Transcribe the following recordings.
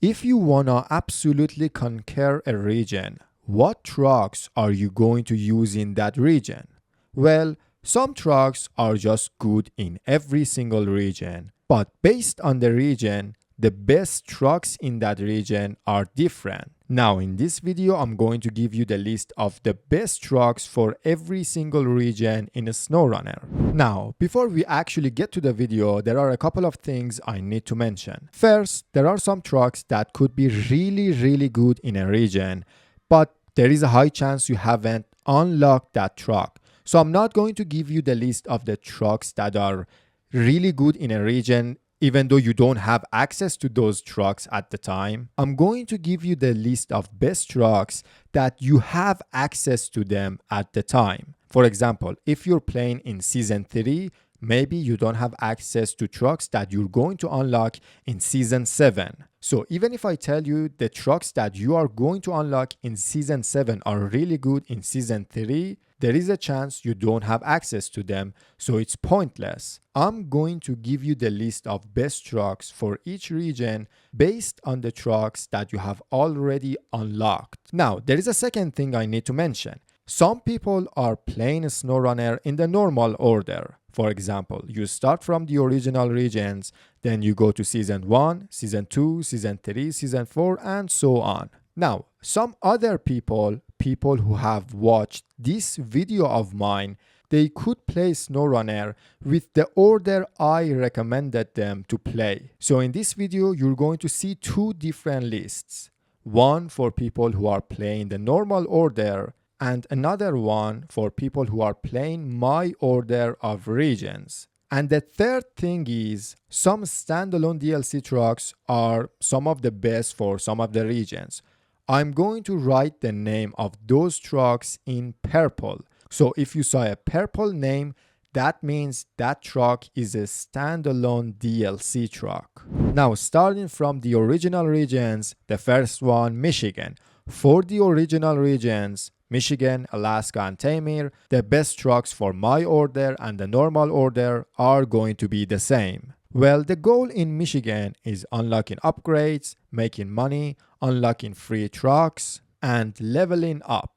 If you wanna absolutely conquer a region, what trucks are you going to use in that region? Well, some trucks are just good in every single region, but based on the region, the best trucks in that region are different. Now in this video, I'm going to give you the list of the best trucks for every single region in a SnowRunner. Now, before we actually get to the video, there are a couple of things I need to mention. First, there are some trucks that could be really good in a region, but there is a high chance you haven't unlocked that truck. So I'm not going to give you the list of the trucks that are really good in a region even though you don't have access to those trucks at the time. I'm going to give you the list of best trucks that you have access to them at the time. For example, if you're playing in Season 3, maybe you don't have access to trucks that you're going to unlock in Season 7. So even if I tell you the trucks that you are going to unlock in Season 7 are really good in Season 3, there is a chance you don't have access to them, so it's pointless. I'm going to give you the list of best trucks for each region based on the trucks that you have already unlocked. Now, there is a second thing I need to mention. Some people are playing SnowRunner in the normal order. For example, you start from the original regions, then you go to Season 1, Season 2, Season 3, Season 4, and so on. Now, some other people who have watched this video of mine, they could play SnowRunner with the order I recommended them to play. So in this video, you're going to see two different lists. One for people who are playing the normal order, and another one for people who are playing my order of regions. And the third thing is, some standalone DLC trucks are some of the best for some of the regions. I'm going to write the name of those trucks in purple. So if you saw a purple name, that means that truck is a standalone DLC truck. Now, starting from the original regions, the first one, Michigan. For the original regions, Michigan, Alaska, and Taymyr, the best trucks for my order and the normal order are going to be the same. Well, the goal in Michigan is unlocking upgrades, making money, unlocking free trucks, and leveling up.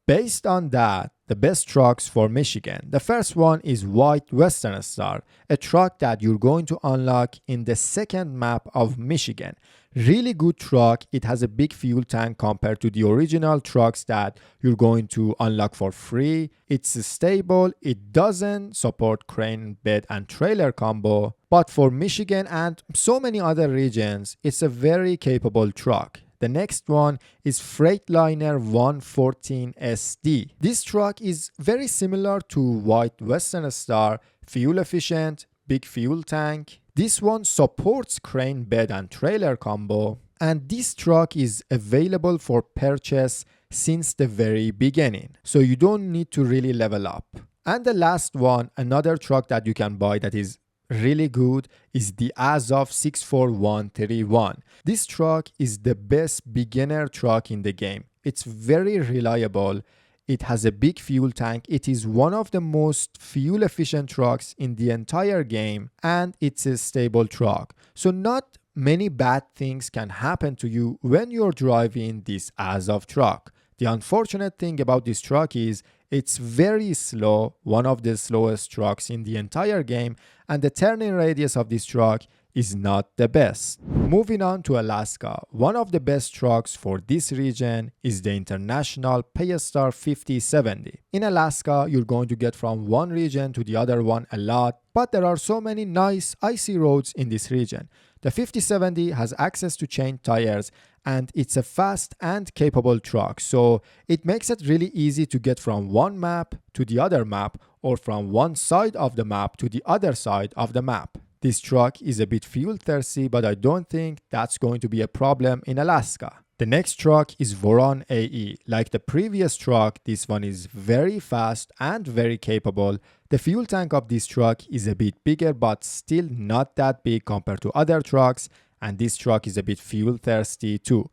Based on that, the best trucks for Michigan. The first one is White Western Star, a truck that you're going to unlock in the second map of Michigan. Really good truck. It has a big fuel tank compared to the original trucks that you're going to unlock for free. It's stable. It doesn't support crane, bed, and trailer combo. But for Michigan and so many other regions, it's a very capable truck. The next one is Freightliner 114 SD. This truck is very similar to White Western Star, fuel efficient, big fuel tank. This one supports crane, bed, and trailer combo, and this truck is available for purchase since the very beginning, so you don't need to really level up. And the last one, another truck that you can buy that is really good, is the Azov 64131. This truck is the best beginner truck in the game. It's very reliable. It has a big fuel tank. It is one of the most fuel efficient trucks in the entire game, and it's a stable truck. So not many bad things can happen to you when you're driving this Azov truck. The unfortunate thing about this truck is it's very slow, one of the slowest trucks in the entire game, and the turning radius of this truck is not the best. Moving on to Alaska, one of the best trucks for this region is the International Paystar 5070. In Alaska, you're going to get from one region to the other one a lot, but there are so many nice icy roads in this region. The 5070 has access to chain tires, and it's a fast and capable truck, so it makes it really easy to get from one map to the other map, or from one side of the map to the other side of the map. This truck is a bit fuel thirsty, but I don't think that's going to be a problem in Alaska. The next truck is Voron AE. Like the previous truck, this one is very fast and very capable. The fuel tank of this truck is a bit bigger, but still not that big compared to other trucks, and this truck is a bit fuel thirsty too.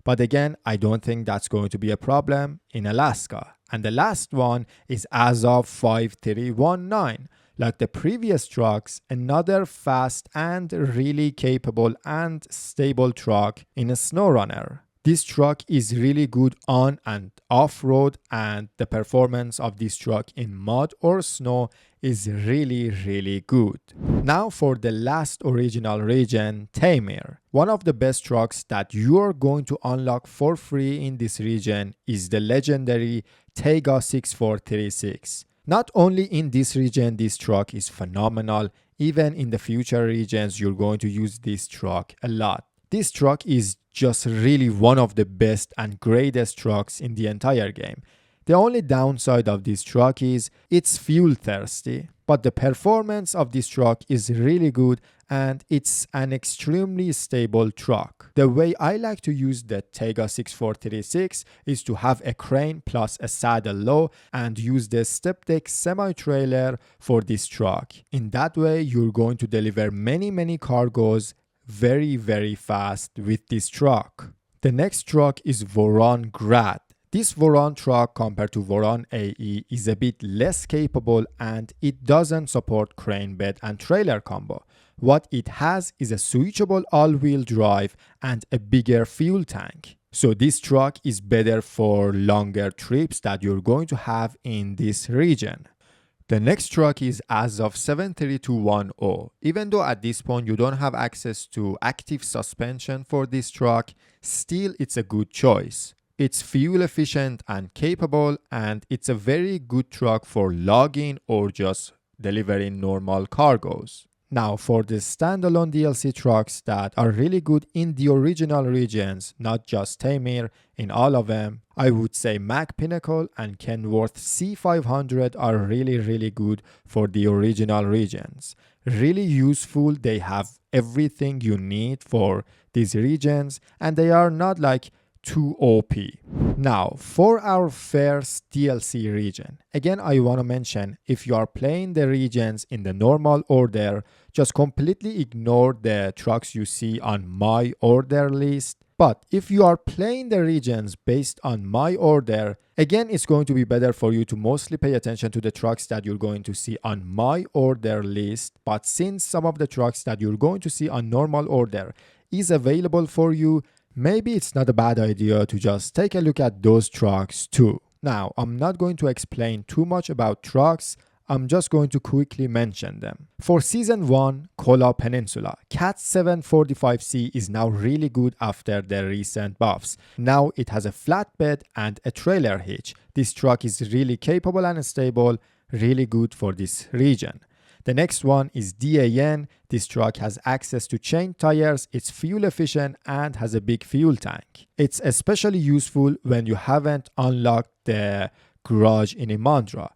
But again, I don't think that's going to be a problem in Alaska. And the last one is Azov 5319. Like the previous trucks, another fast and really capable and stable truck in a SnowRunner. This truck is really good on and off-road, and the performance of this truck in mud or snow is really good. Now for the last original region, Taymyr. One of the best trucks that you are going to unlock for free in this region is the legendary Taymyr 6436. Not only in this region this truck is phenomenal, even in the future regions you're going to use this truck a lot. This truck is just really one of the best and greatest trucks in the entire game. The only downside of this truck is it's fuel thirsty, but the performance of this truck is really good and it's an extremely stable truck. The way I like to use the Taymyr 6436 is to have a crane plus a saddle low and use the step deck semi-trailer for this truck. In that way, you're going to deliver many cargoes very fast with this truck. The next truck is Voron Grad. This Voron truck compared to Voron AE is a bit less capable and it doesn't support crane bed and trailer combo. What it has is a switchable all-wheel drive and a bigger fuel tank. So this truck is better for longer trips that you're going to have in this region. The next truck is Azov 73210. Even though at this point you don't have access to active suspension for this truck, still it's a good choice. It's fuel efficient and capable, and it's a very good truck for logging or just delivering normal cargoes. Now for the standalone DLC trucks that are really good in the original regions, not just Taymyr, in all of them, I would say Mack Pinnacle and Kenworth C500 are really good for the original regions. Really useful, they have everything you need for these regions and they are not like too OP. Now for our first DLC region, again I want to mention if you are playing the regions in the normal order, just completely ignore the trucks you see on my order list. But if you are playing the regions based on my order, again it's going to be better for you to mostly pay attention to the trucks that you're going to see on my order list. But since some of the trucks that you're going to see on normal order is available for you, maybe it's not a bad idea to just take a look at those trucks too. Now, I'm not going to explain too much about trucks, I'm just going to quickly mention them. For Season 1, Kola Peninsula, Cat 745C is now really good after the recent buffs. Now it has a flatbed and a trailer hitch. This truck is really capable and stable, really good for this region. The next one is DAN. This truck has access to chain tires, it's fuel efficient and has a big fuel tank. It's especially useful when you haven't unlocked the garage in Imandra.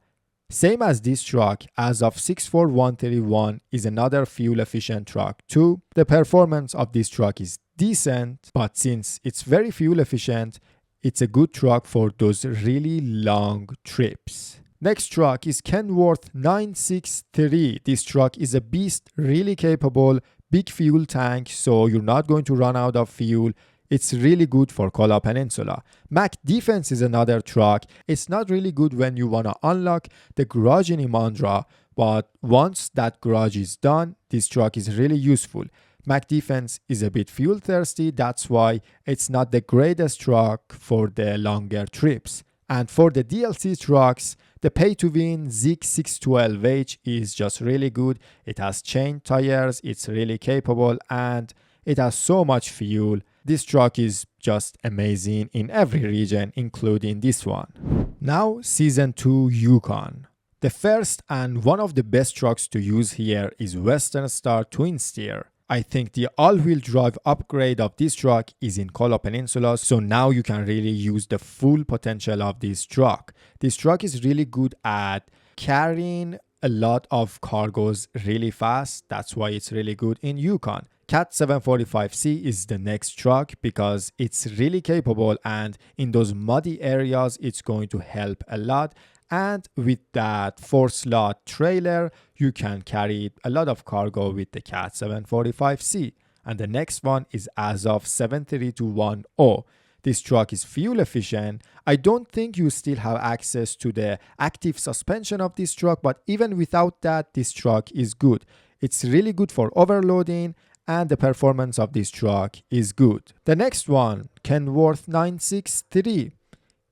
Same as this truck, Azov 64131 is another fuel efficient truck too. The performance of this truck is decent, but since it's very fuel efficient, it's a good truck for those really long trips. Next truck is Kenworth 963. This truck is a beast, really capable, big fuel tank, so you're not going to run out of fuel. It's really good for Kola Peninsula. Mack Defense is another truck. It's not really good when you want to unlock the garage in Imandra, but once that garage is done, this truck is really useful. Mack Defense is a bit fuel thirsty, that's why it's not the greatest truck for the longer trips. And for the DLC trucks, the pay-to-win Zig 612H is just really good. It has chain tires, it's really capable, and it has so much fuel. This truck is just amazing in every region, including this one. Now, Season 2 Yukon. The first and one of the best trucks to use here is Western Star Twin Steer. I think the all-wheel drive upgrade of this truck is in Kola Peninsula, so now you can really use the full potential of this truck. This truck is really good at carrying a lot of cargoes really fast. That's why it's really good in Yukon. Cat 745C is the next truck because it's really capable, and in those muddy areas it's going to help a lot. And with that 4-slot trailer, you can carry a lot of cargo with the Cat 745C. And the next one is Azov 73210. This truck is fuel efficient. I don't think you still have access to the active suspension of this truck, but even without that, this truck is good. It's really good for overloading, and the performance of this truck is good. The next one, Kenworth 963.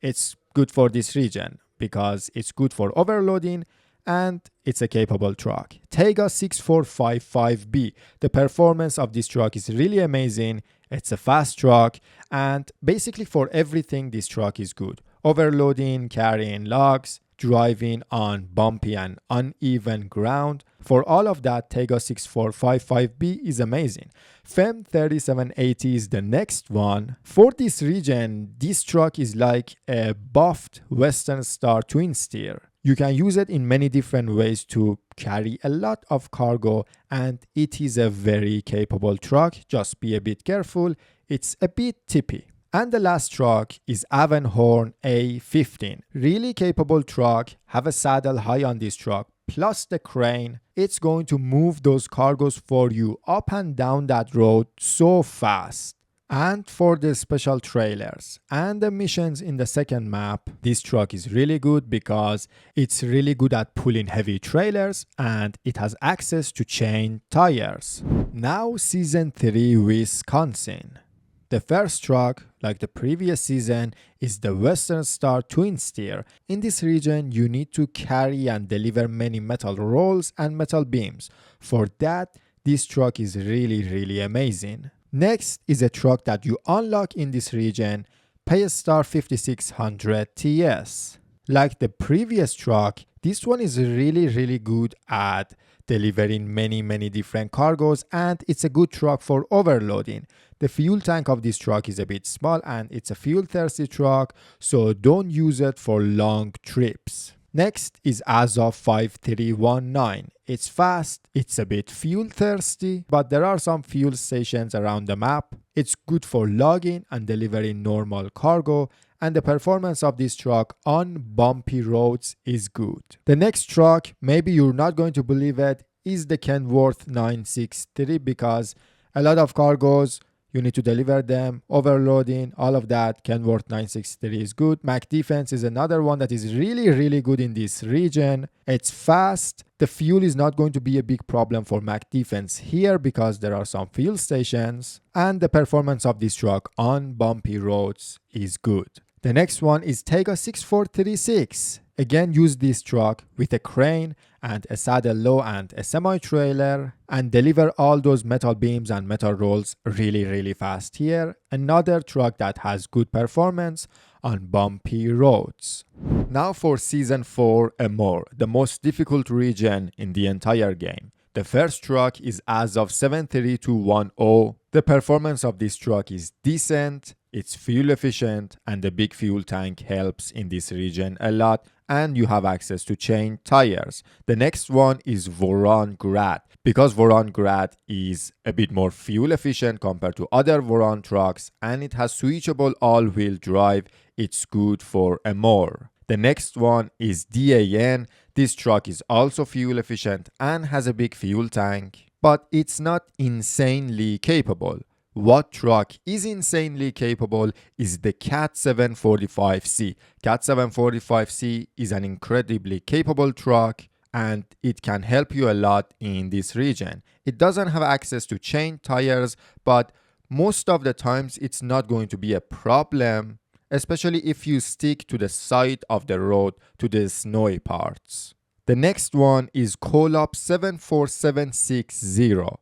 It's good for this region because it's good for overloading and it's a capable truck. Tayga 6455B. The performance of this truck is really amazing. It's a fast truck, and basically for everything this truck is good. Overloading, carrying logs, driving on bumpy and uneven ground. For all of that, Tayga 6455B is amazing. FEM 3780 is the next one. For this region, this truck is like a buffed Western Star twin steer. You can use it in many different ways to carry a lot of cargo, and it is a very capable truck. Just be a bit careful. It's a bit tippy. And the last truck is Avonhorn A15. Really capable truck. Have a saddle high on this truck, plus the crane. It's going to move those cargoes for you up and down that road so fast. And for the special trailers and the missions in the second map, this truck is really good because it's really good at pulling heavy trailers and it has access to chain tires. Now Season 3 Wisconsin. The first truck, like the previous season, is the Western Star twin steer. In this region, you need to carry and deliver many metal rolls and metal beams. For that, this truck is really amazing. Next is a truck that you unlock in this region, Paystar 5600 TS. Like the previous truck, this one is really good at delivering many different cargoes, and it's a good truck for overloading. The fuel tank of this truck is a bit small and it's a fuel thirsty truck, so don't use it for long trips. Next is Azov 5319. It's fast, it's a bit fuel thirsty, but there are some fuel stations around the map. It's good for logging and delivering normal cargo, and the performance of this truck on bumpy roads is good. The next truck, maybe you're not going to believe it, is the Kenworth 963 because a lot of cargoes, you need to deliver them, overloading, all of that. Kenworth 963 is good. Mac Defense is another one that is really good in this region. It's fast. The fuel is not going to be a big problem for Mac Defense here because there are some fuel stations. And the performance of this truck on bumpy roads is good. The next one is Tayga 6436. Again, use this truck with a crane and a saddle low and a semi-trailer and deliver all those metal beams and metal rolls really fast here. Another truck that has good performance on bumpy roads. Now for Season 4 Amur, the most difficult region in the entire game. The first truck is Azov 73210. The performance of this truck is decent, it's fuel efficient, and the big fuel tank helps in this region a lot, and you have access to chain tires. The next one is Voron-Grad. Because Voron-Grad is a bit more fuel efficient compared to other Voron trucks, and it has switchable all-wheel drive, it's good for Amur. The next one is DAN. This truck is also fuel efficient and has a big fuel tank, but it's not insanely capable. What truck is insanely capable is the Cat 745C. Cat 745C is an incredibly capable truck and it can help you a lot in this region. It doesn't have access to chain tires, but most of the times it's not going to be a problem, especially if you stick to the side of the road to the snowy parts. The next one is Kola 74760.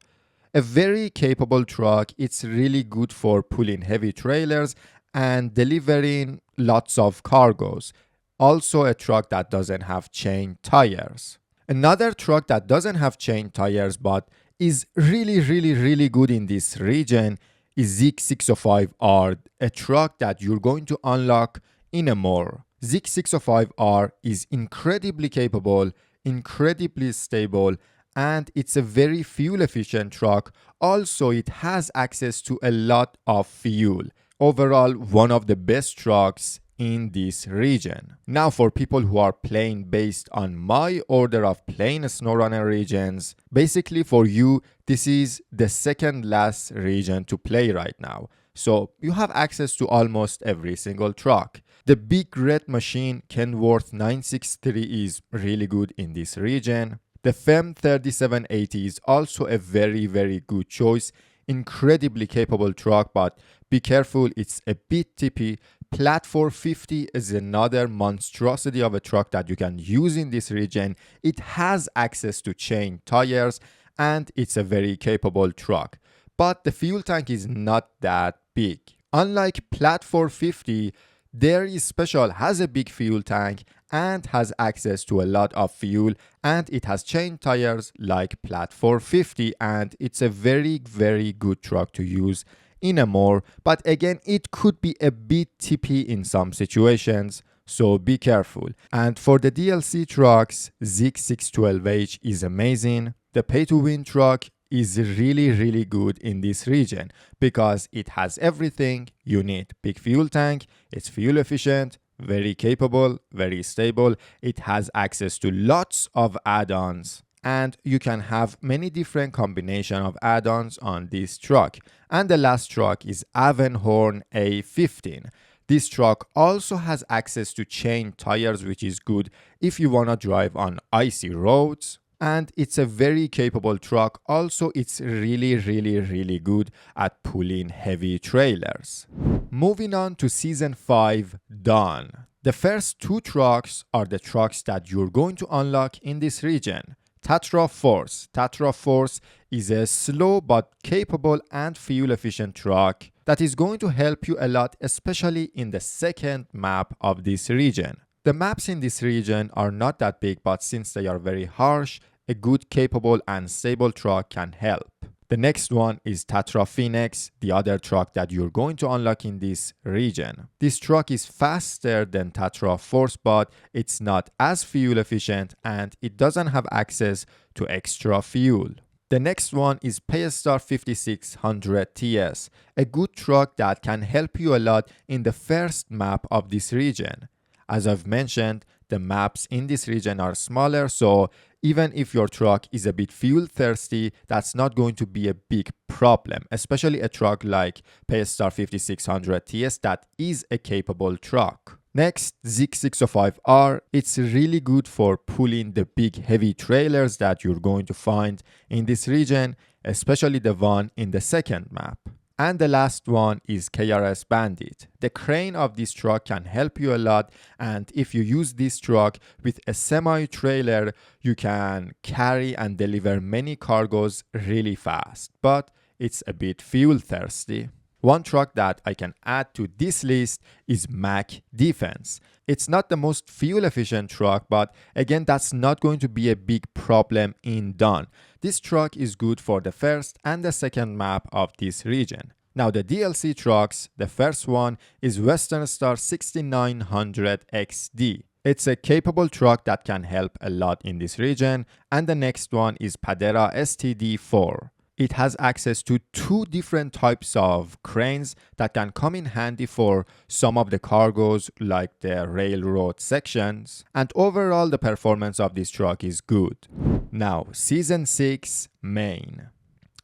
A very capable truck. It's really good for pulling heavy trailers and delivering lots of cargoes. Also a truck that doesn't have chain tires. Another truck that doesn't have chain tires but is really good in this region is Zik 605R, a truck that you're going to unlock in Amur. Zik 605R is incredibly capable, incredibly stable, and it's a very fuel efficient truck. Also, it has access to a lot of fuel. Overall, one of the best trucks in this region. Now for people who are playing based on my order of playing SnowRunner regions, basically for you, this is the second last region to play right now. so you have access to almost every single truck. The big red machine Kenworth 963 is really good in this region. The FEM 3780 is also a very good choice. Incredibly capable truck, but be careful, it's a bit tippy. Plat 450 is another monstrosity of a truck that you can use in this region. It has access to chain tires and it's a very capable truck, but the fuel tank is not that big. Unlike Plat 450, Dairy Special has a big fuel tank and has access to a lot of fuel, and it has chain tires like Plat 450, and it's a very good truck to use in Amur, but again it could be a bit tippy in some situations, so be careful. And for the DLC trucks, Zig 612H is amazing. The pay to win truck is really good in this region because it has everything you need. Big fuel tank, it's fuel efficient, very capable, very stable. It has access to lots of add-ons, and you can have many different combination of add-ons on this truck. And the last truck is Avenhorn A15. This truck also has access to chain tires, which is good if you want to drive on icy roads. And it's a very capable truck. Also, it's really good at pulling heavy trailers. Moving on to Season 5, Dawn. The first two trucks are the trucks that you're going to unlock in this region. Tatra Force. Tatra Force is a slow but capable and fuel efficient truck that is going to help you a lot, especially in the second map of this region. The maps in this region are not that big, but since they are very harsh, a good, capable and stable truck can help. The next one is Tatra Phoenix, the other truck that you're going to unlock in this region. This truck is faster than Tatra Force, but it's not as fuel efficient and it doesn't have access to extra fuel. The next one is Paystar 5600 TS, a good truck that can help you a lot in the first map of this region. As I've mentioned, the maps in this region are smaller, so even if your truck is a bit fuel thirsty, that's not going to be a big problem, especially a truck like Paystar 5600 TS that is a capable truck. Next, Zig 605R. It's really good for pulling the big heavy trailers that you're going to find in this region, especially the one in the second map. And the last one is KRS Bandit. The crane of this truck can help you a lot, and if you use this truck with a semi-trailer, you can carry and deliver many cargoes really fast, but it's a bit fuel thirsty. One truck that I can add to this list is Mack Defense. It's not the most fuel efficient truck, but again, that's not going to be a big problem in Dawn. This truck is good for the first and the second map of this region. Now the DLC trucks, the first one is Western Star 6900 XD. It's a capable truck that can help a lot in this region, and the next one is Padera STD4. It has access to two different types of cranes that can come in handy for some of the cargoes like the railroad sections, and overall the performance of this truck is good. Now, Season 6, Maine.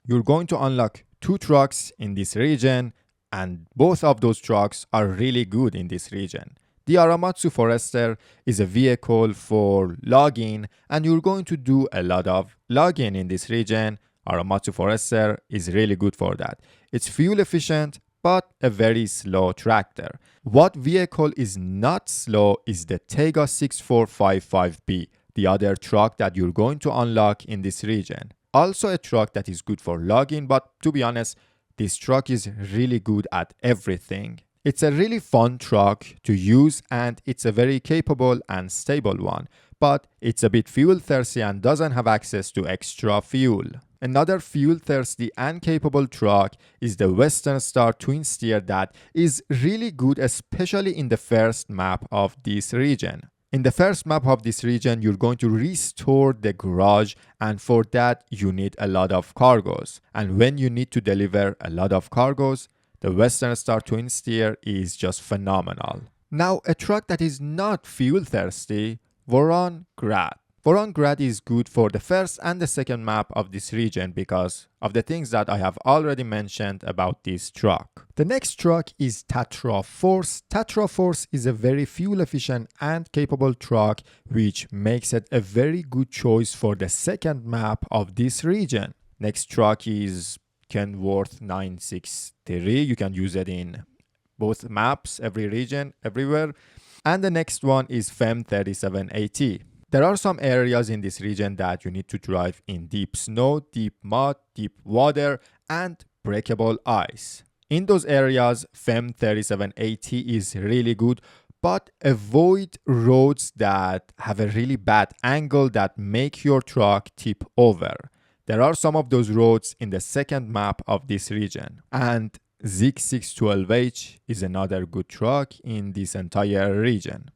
You're going to unlock two trucks in this region, and both of those trucks are really good in this region. The Aramatsu Forester is a vehicle for logging, and you're going to do a lot of logging in this region. Aramatsu Forester is really good for that. It's fuel efficient, but a very slow tractor. What vehicle is not slow is the Tega 6455B, the other truck that you're going to unlock in this region. Also a truck that is good for logging, but to be honest, this truck is really good at everything. It's a really fun truck to use, and it's a very capable and stable one, but it's a bit fuel thirsty and doesn't have access to extra fuel. Another fuel thirsty and capable truck is the Western Star Twin Steer that is really good, especially in the first map of this region. In the first map of this region, you're going to restore the garage, and for that you need a lot of cargoes. And when you need to deliver a lot of cargoes, the Western Star Twin Steer is just phenomenal. Now, a truck that is not fuel thirsty, Voron Grad. Volgograd is good for the first and the second map of this region because of the things that I have already mentioned about this truck. The next truck is Tatra Force. Tatra Force is a very fuel efficient and capable truck which makes it a very good choice for the second map of this region. Next truck is Kenworth 963. You can use it in both maps, every region, everywhere. And the next one is FEM 3780. There are some areas in this region that you need to drive in deep snow, deep mud, deep water, and breakable ice. In those areas, FEM 3780 is really good, but avoid roads that have a really bad angle that make your truck tip over. There are some of those roads in the second map of this region. And Zig 612H is another good truck in this entire region.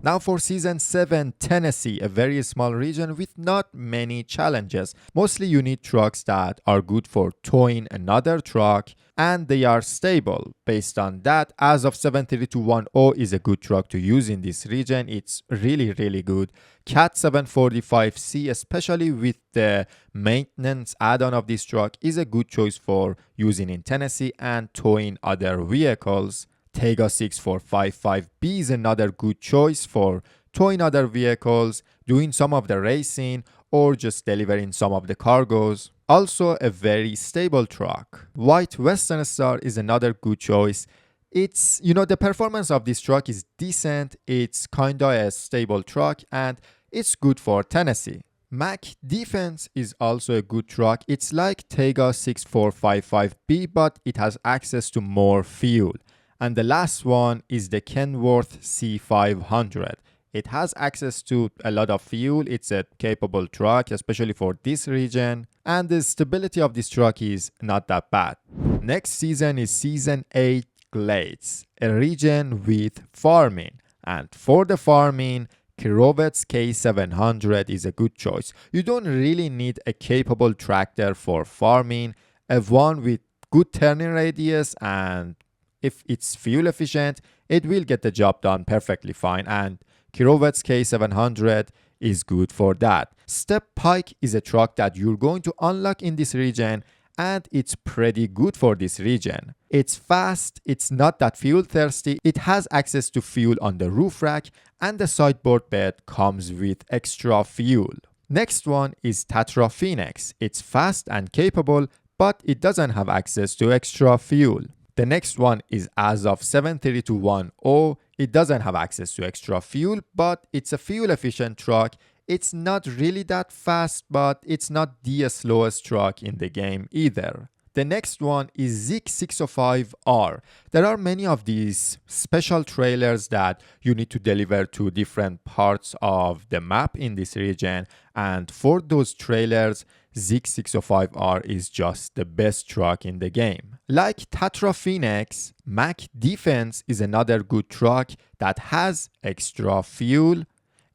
Now for Season 7, Tennessee, a very small region with not many challenges. Mostly you need trucks that are good for towing another truck and they are stable. Based on that, as of 73210 is a good truck to use in this region. It's really good. Cat 745C, especially with the maintenance add-on of this truck, is a good choice for using in Tennessee and towing other vehicles. Tayga 6455B is another good choice for towing other vehicles, doing some of the racing, or just delivering some of the cargoes. Also a very stable truck. White Western Star is another good choice. It's, the performance of this truck is decent, it's kinda a stable truck, and it's good for Tennessee. Mac Defense is also a good truck. It's like Tayga 6455B, but it has access to more fuel. And the last one is the Kenworth C500. It has access to a lot of fuel. It's a capable truck, especially for this region. And the stability of this truck is not that bad. Next season is Season 8 Glades, a region with farming. And for the farming, Kirovets K700 is a good choice. You don't really need a capable tractor for farming. A one with good turning radius, and if it's fuel efficient, it will get the job done perfectly fine, and Kirovets K700 is good for that. Step Pike is a truck that you're going to unlock in this region, and it's pretty good for this region. It's fast, it's not that fuel thirsty, it has access to fuel on the roof rack, and the sideboard bed comes with extra fuel. Next one is Tatra Phoenix. It's fast and capable, but it doesn't have access to extra fuel. The next one is as of 73210. It doesn't have access to extra fuel, but it's a fuel efficient truck. It's not really that fast, but it's not the slowest truck in the game either. The next one is Zig 605R. There are many of these special trailers that you need to deliver to different parts of the map in this region, and for those trailers, Zig 605R is just the best truck in the game. Like Tatra Phoenix, Mac Defense is another good truck that has extra fuel.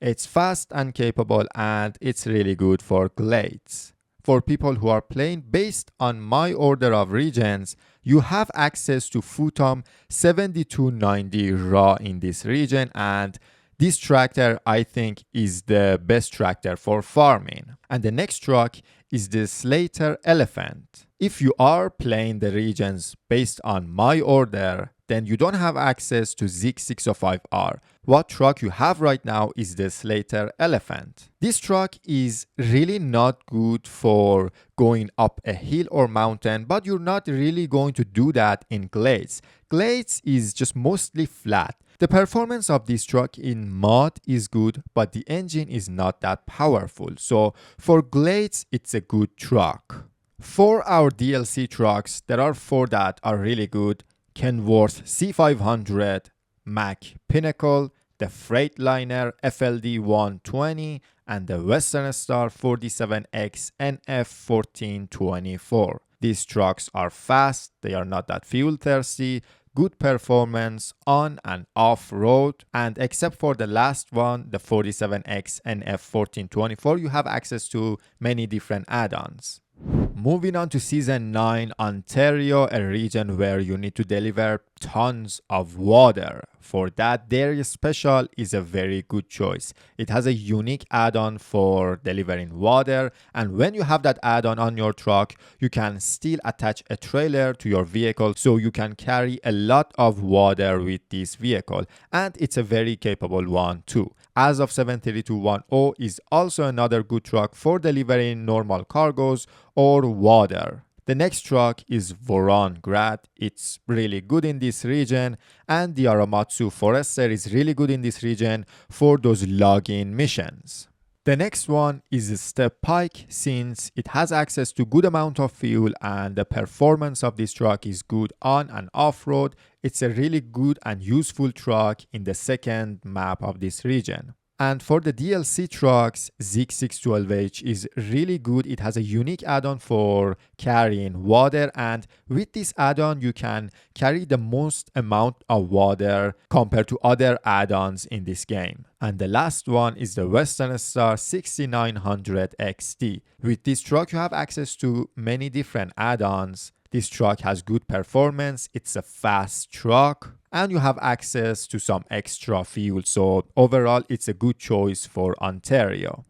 It's fast and capable, and it's really good for glades. For people who are playing based on my order of regions, you have access to Futom 7290 raw in this region, and this tractor I think is the best tractor for farming. And the next truck is the Slater Elephant. If you are playing the regions based on my order, then you don't have access to Zig 605R. What truck you have right now is the Slater Elephant. This truck is really not good for going up a hill or mountain, but you're not really going to do that in glades. Glades is just mostly flat. The performance of this truck in mud is good, but the engine is not that powerful. So for glades, it's a good truck. For our DLC trucks, there are 4 that are really good. Kenworth C500, Mack Pinnacle, the Freightliner FLD 120, and the Western Star 47X NF 1424. These trucks are fast, they are not that fuel thirsty, good performance on and off road, and except for the last one, the 47X NF 1424, you have access to many different add-ons. Moving on to Season 9, Ontario, a region where you need to deliver tons of water. For that, Dairy Special is a very good choice. It has a unique add-on for delivering water, and when you have that add-on on your truck, you can still attach a trailer to your vehicle so you can carry a lot of water with this vehicle, and it's a very capable one too. As of 73210 is also another good truck for delivering normal cargoes or water. The next truck is Vorongrad. It's really good in this region, and the Aramatsu Forester is really good in this region for those logging missions. The next one is the Step Pike. Since it has access to good amount of fuel and the performance of this truck is good on and off-road, it's a really good and useful truck in the second map of this region. And for the DLC trucks, Zik 612H is really good. It has a unique add-on for carrying water, and with this add-on you can carry the most amount of water compared to other add-ons in this game. And the last one is the Western Star 6900 XT. With this truck you have access to many different add-ons. This truck has good performance, it's a fast truck, and you have access to some extra fuel, so overall it's a good choice for Ontario.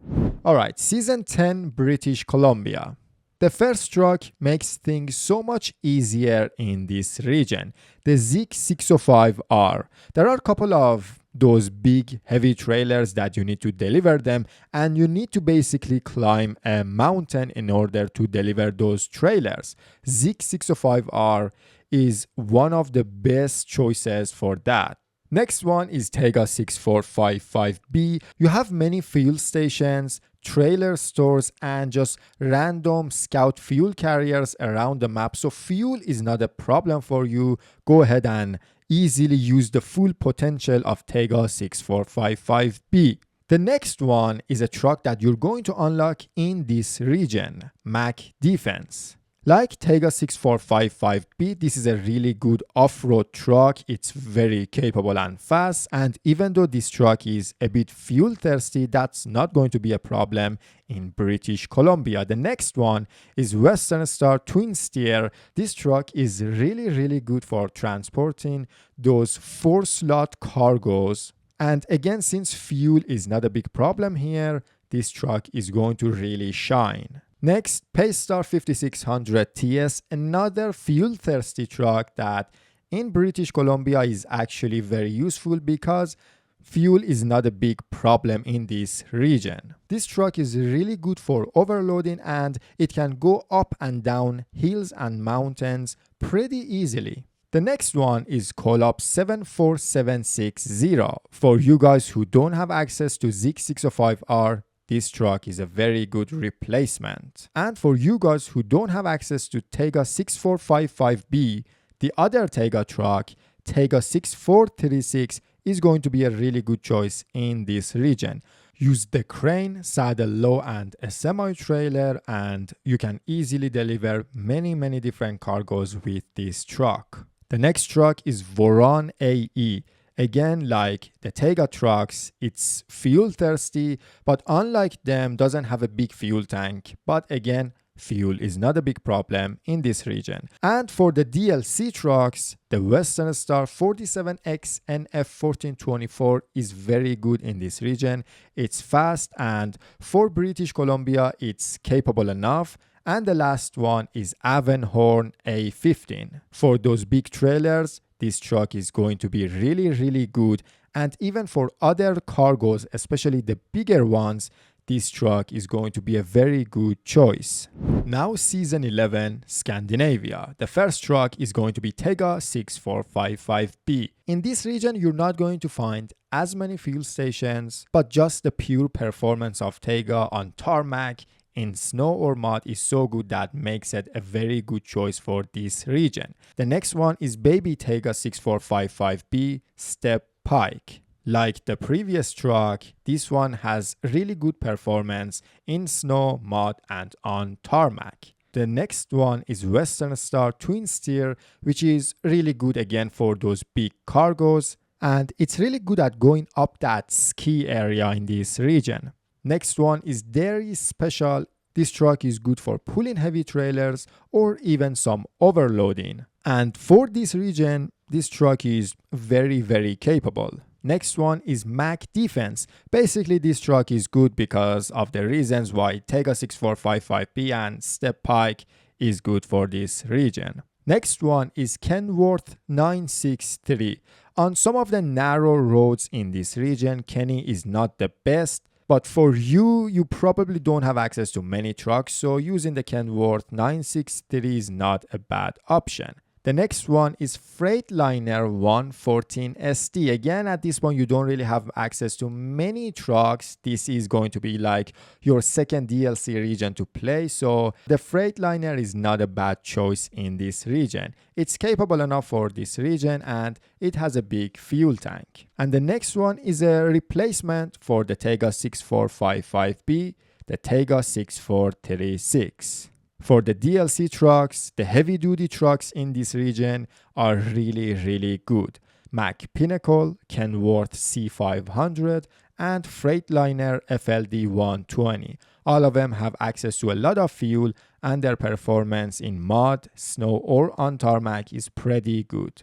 Alright, Season 10, British Columbia. The first truck makes things so much easier in this region, the Zik 605R. There are a couple of those big heavy trailers that you need to deliver them, and you need to basically climb a mountain in order to deliver those trailers. Zik 605R is one of the best choices for that. Next one is Tega 6455B. You have many fuel stations, trailer stores, and just random scout fuel carriers around the map, so fuel is not a problem for you. Go ahead and easily use the full potential of Tega 6455B. The next one is a truck that you're going to unlock in this region, Mac Defense. Like Tega 6455B, this is a really good off-road truck. It's very capable and fast, and even though this truck is a bit fuel thirsty, that's not going to be a problem in British Columbia. The next one is Western Star Twin Steer. This truck is really good for transporting those 4-slot cargoes. And again, since fuel is not a big problem here, this truck is going to really shine. Next, Paystar 5600 TS, another fuel-thirsty truck that in British Columbia is actually very useful because fuel is not a big problem in this region. This truck is really good for overloading, and it can go up and down hills and mountains pretty easily. The next one is Kola 74760. For you guys who don't have access to Zik 605R, this truck is a very good replacement. And for you guys who don't have access to Tega 6455B, the other Tega truck, Tega 6436, is going to be a really good choice in this region. Use the crane, saddle low, and a semi-trailer, and you can easily deliver many different cargoes with this truck. The next truck is Voron AE. Again, like the Tega trucks, it's fuel thirsty, but unlike them, doesn't have a big fuel tank. But again, fuel is not a big problem in this region. And for the DLC trucks, the Western Star 47X NF1424 is very good in this region. It's fast, and for British Columbia, it's capable enough. And the last one is Avenhorn A15. For those big trailers, this truck is going to be really good, and even for other cargoes, especially the bigger ones, this truck is going to be a very good choice. Now Season 11, Scandinavia. The first truck is going to be Tega 6455B. In this region, you're not going to find as many fuel stations, but just the pure performance of Tega on tarmac in snow or mud is so good that makes it a very good choice for this region. The next one is Baby Tega 6455B Step Pike. Like the previous truck, this one has really good performance in snow, mud, and on tarmac. The next one is Western Star Twin Steer, which is really good again for those big cargoes, and it's really good at going up that ski area in this region. Next one is Dairy Special this truck is good for pulling heavy trailers or even some overloading. And for this region, this truck is very capable. Next one is Mack Defense. Basically, this truck is good because of the reasons why Tega 6455B and Step Pike is good for this region. Next one is Kenworth 963. On some of the narrow roads in this region, Kenny is not the best, but for you probably don't have access to many trucks, so using the Kenworth 963 is not a bad option. The next one is Freightliner 114 ST. Again, at this point, you don't really have access to many trucks. This is going to be like your second DLC region to play. So the Freightliner is not a bad choice in this region. It's capable enough for this region and it has a big fuel tank. And the next one is a replacement for the Tega 6455B, the Tega 6436. For the DLC trucks, the heavy-duty trucks in this region are really good. Mack Pinnacle, Kenworth C500, and Freightliner FLD 120. All of them have access to a lot of fuel and their performance in mud, snow, or on tarmac is pretty good.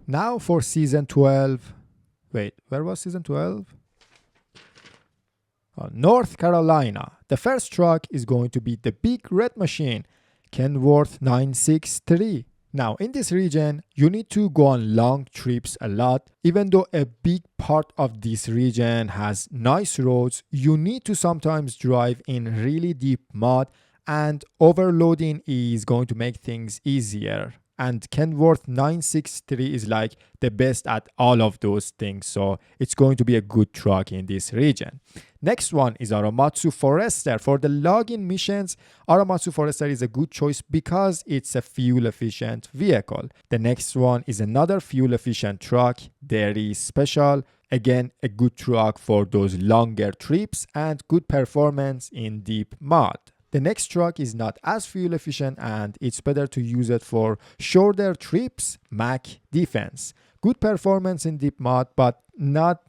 Now for Season 12. Wait, where was Season 12? North Carolina. The first truck is going to be the big red machine, Kenworth 963. Now in this region, you need to go on long trips a lot. Even though a big part of this region has nice roads, you need to sometimes drive in really deep mud, and overloading is going to make things easier. And Kenworth 963 is like the best at all of those things, so it's going to be a good truck in this region. Next one is Aramatsu Forester. For the logging missions, Aramatsu Forester is a good choice because it's a fuel-efficient vehicle. The next one is another fuel-efficient truck, Dairy Special. Again, a good truck for those longer trips and good performance in deep mud. The next truck is not as fuel efficient and it's better to use it for shorter trips, Mack Defense. Good performance in deep mud, but not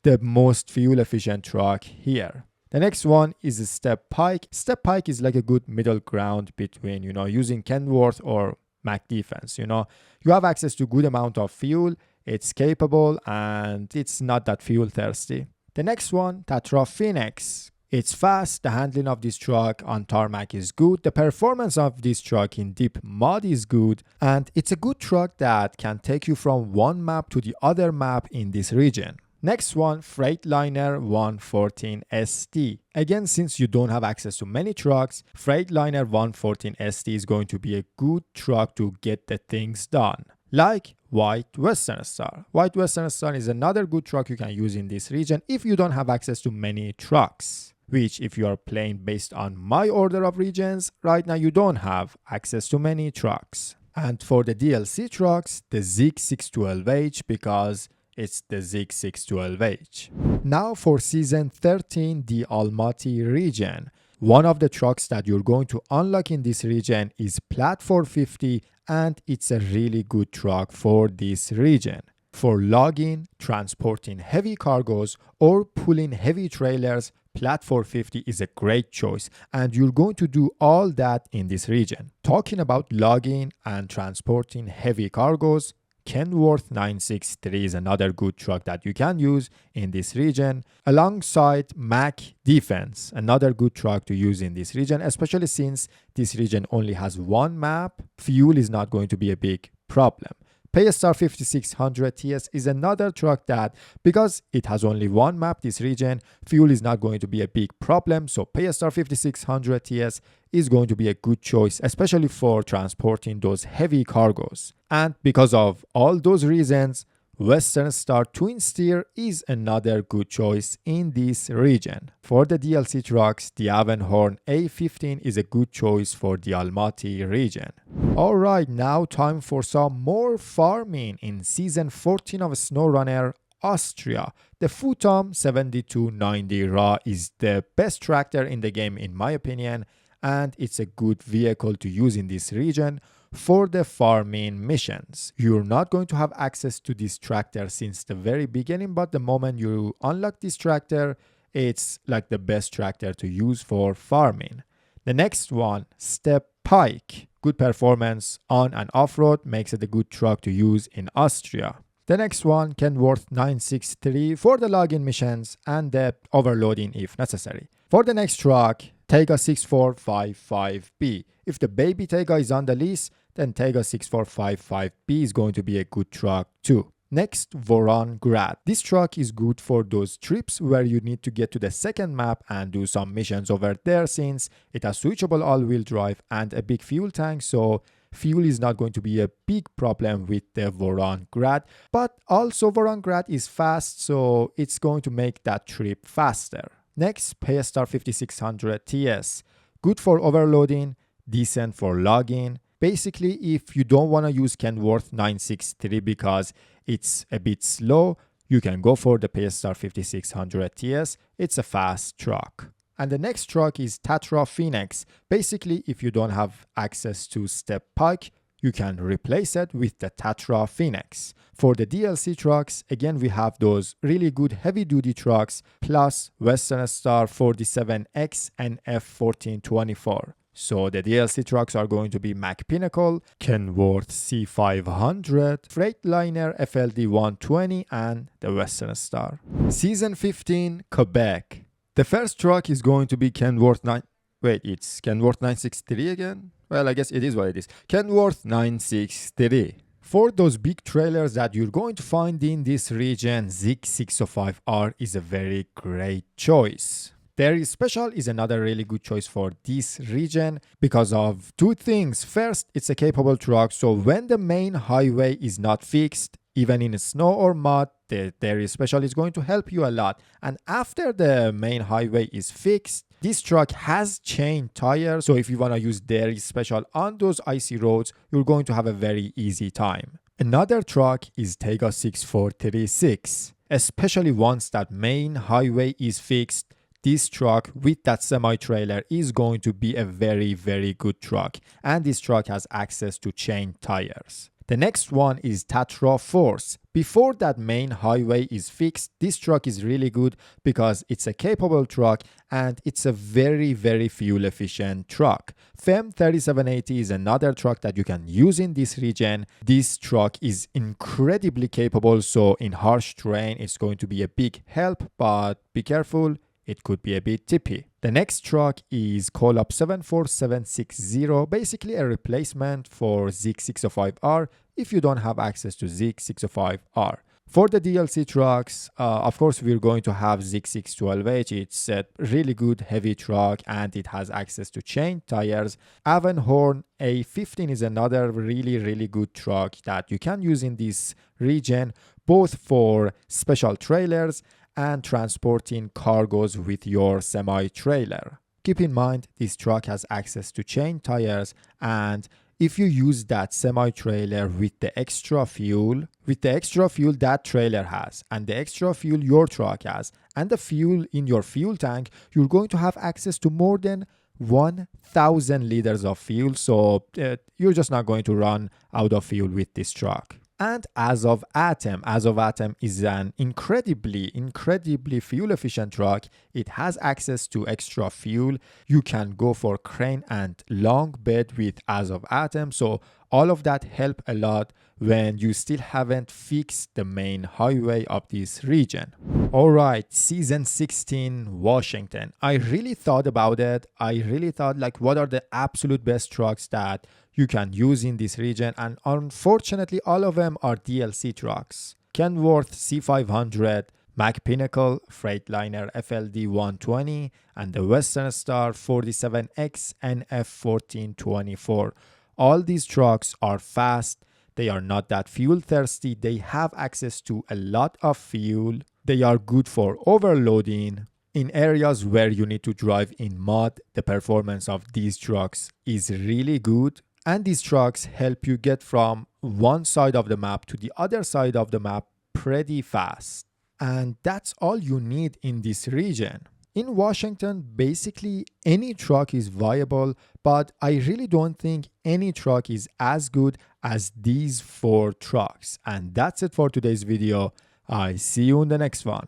the most fuel efficient truck here. The next one is a Step Pike. Step Pike is like a good middle ground between, using Kenworth or Mack Defense. You have access to good amount of fuel, it's capable, and it's not that fuel thirsty. The next one, Tatra Phoenix. It's fast, the handling of this truck on tarmac is good, the performance of this truck in deep mud is good, and it's a good truck that can take you from one map to the other map in this region. Next one, Freightliner 114 ST. Again, since you don't have access to many trucks, Freightliner 114 ST is going to be a good truck to get the things done. Like White Western Star. White Western Star is another good truck you can use in this region if you don't have access to many trucks. Which, if you are playing based on my order of regions, right now you don't have access to many trucks. And for the DLC trucks, the Zig 612H because it's the Zig 612H. Now for Season 13, the Almaty Region. One of the trucks that you're going to unlock in this region is Plat 450, and it's a really good truck for this region. For logging, transporting heavy cargoes, or pulling heavy trailers, Plat 450 is a great choice, and you're going to do all that in this region. Talking about logging and transporting heavy cargoes, Kenworth 963 is another good truck that you can use in this region, alongside Mack Defense, another good truck to use in this region, especially since this region only has one map. Fuel is not going to be a big problem. Paystar 5600 TS is another truck that, because it has only one map this region, fuel is not going to be a big problem, so Paystar 5600 TS is going to be a good choice, especially for transporting those heavy cargoes. And because of all those reasons, Western Star Twin Steer is another good choice in this region. For the DLC trucks, the Avenhorn A15 is a good choice for the Almaty region. Alright, now time for some more farming in Season 14 of SnowRunner, Austria. The Futom 7290 Ra is the best tractor in the game in my opinion, and it's a good vehicle to use in this region for the farming missions. You're not going to have access to this tractor since the very beginning, but the moment you unlock this tractor, it's like the best tractor to use for farming. The next one, Step Pike. Good performance on and off-road, makes it a good truck to use in Austria. The next one, Kenworth 963 for the login missions and the overloading if necessary. For the next truck, Tayga 6455B. If the baby Tayga is on the lease, then Tayga 6455B is going to be a good truck too. Next, Voron Grad. This truck is good for those trips where you need to get to the second map and do some missions over there, since it has switchable all-wheel drive and a big fuel tank, so fuel is not going to be a big problem with the Voron Grad. But also Voron Grad is fast, so it's going to make that trip faster. Next, Paystar 5600 TS. Good for overloading, decent for logging. Basically, if you don't want to use Kenworth 963 because it's a bit slow, you can go for the Paystar 5600 TS. It's a fast truck. And the next truck is Tatra Phoenix. Basically, if you don't have access to Step Pike, you can replace it with the Tatra Phoenix. For the DLC trucks, again, we have those really good heavy-duty trucks, plus Western Star 47X and F1424. So the DLC trucks are going to be Mack Pinnacle, Kenworth C500, Freightliner FLD 120, and the Western Star. Season 15, Quebec. The first truck is going to be Kenworth it's Kenworth 963 again? Well, I guess it is what it is. Kenworth 963. For those big trailers that you're going to find in this region, Zig 605R is a very great choice. Dairy Special is another really good choice for this region because of two things. First, it's a capable truck, so when the main highway is not fixed, even in snow or mud, the Dairy Special is going to help you a lot. And after the main highway is fixed, this truck has chain tires, so if you want to use Dairy Special on those icy roads, you're going to have a very easy time. Another truck is Tayga 6436, especially once that main highway is fixed. This truck with that semi-trailer is going to be a very, very good truck, and this truck has access to chain tires. The next one is Tatra Force. Before that main highway is fixed, this truck is really good because it's a capable truck and it's a very, very fuel efficient truck. FEM 3780 is another truck that you can use in this region. This truck is incredibly capable, so in harsh terrain it's going to be a big help, but be careful. It could be a bit tippy. The next truck is Kola 74760, basically a replacement for Zig 605R if you don't have access to Zig 605R. For the DLC trucks, of course, we're going to have Zig 612H. It's a really good heavy truck and it has access to chain tires. Avonhorn A15 is another really, really good truck that you can use in this region, both for special trailers and transporting cargoes with your semi-trailer. Keep in mind, this truck has access to chain tires, and if you use that semi-trailer with the extra fuel that trailer has, and the extra fuel your truck has, and the fuel in your fuel tank, you're going to have access to more than 1,000 liters of fuel, so you're just not going to run out of fuel with this truck. And Azov Atom is an incredibly fuel efficient truck. It has access to extra fuel. You can go for crane and long bed with Azov Atom. So all of that help a lot when you still haven't fixed the main highway of this region. Alright, season 16, Washington. I really thought about it. I really thought what are the absolute best trucks that you can use in this region, and unfortunately all of them are DLC trucks. Kenworth C500, Mack Pinnacle, Freightliner FLD 120, and the Western Star 47X and F1424. All these trucks are fast, they are not that fuel thirsty, they have access to a lot of fuel, they are good for overloading. In areas where you need to drive in mud, the performance of these trucks is really good. And these trucks help you get from one side of the map to the other side of the map pretty fast. And that's all you need in this region. In Washington, basically any truck is viable, but I really don't think any truck is as good as these 4 trucks. And that's it for today's video. I see you in the next one.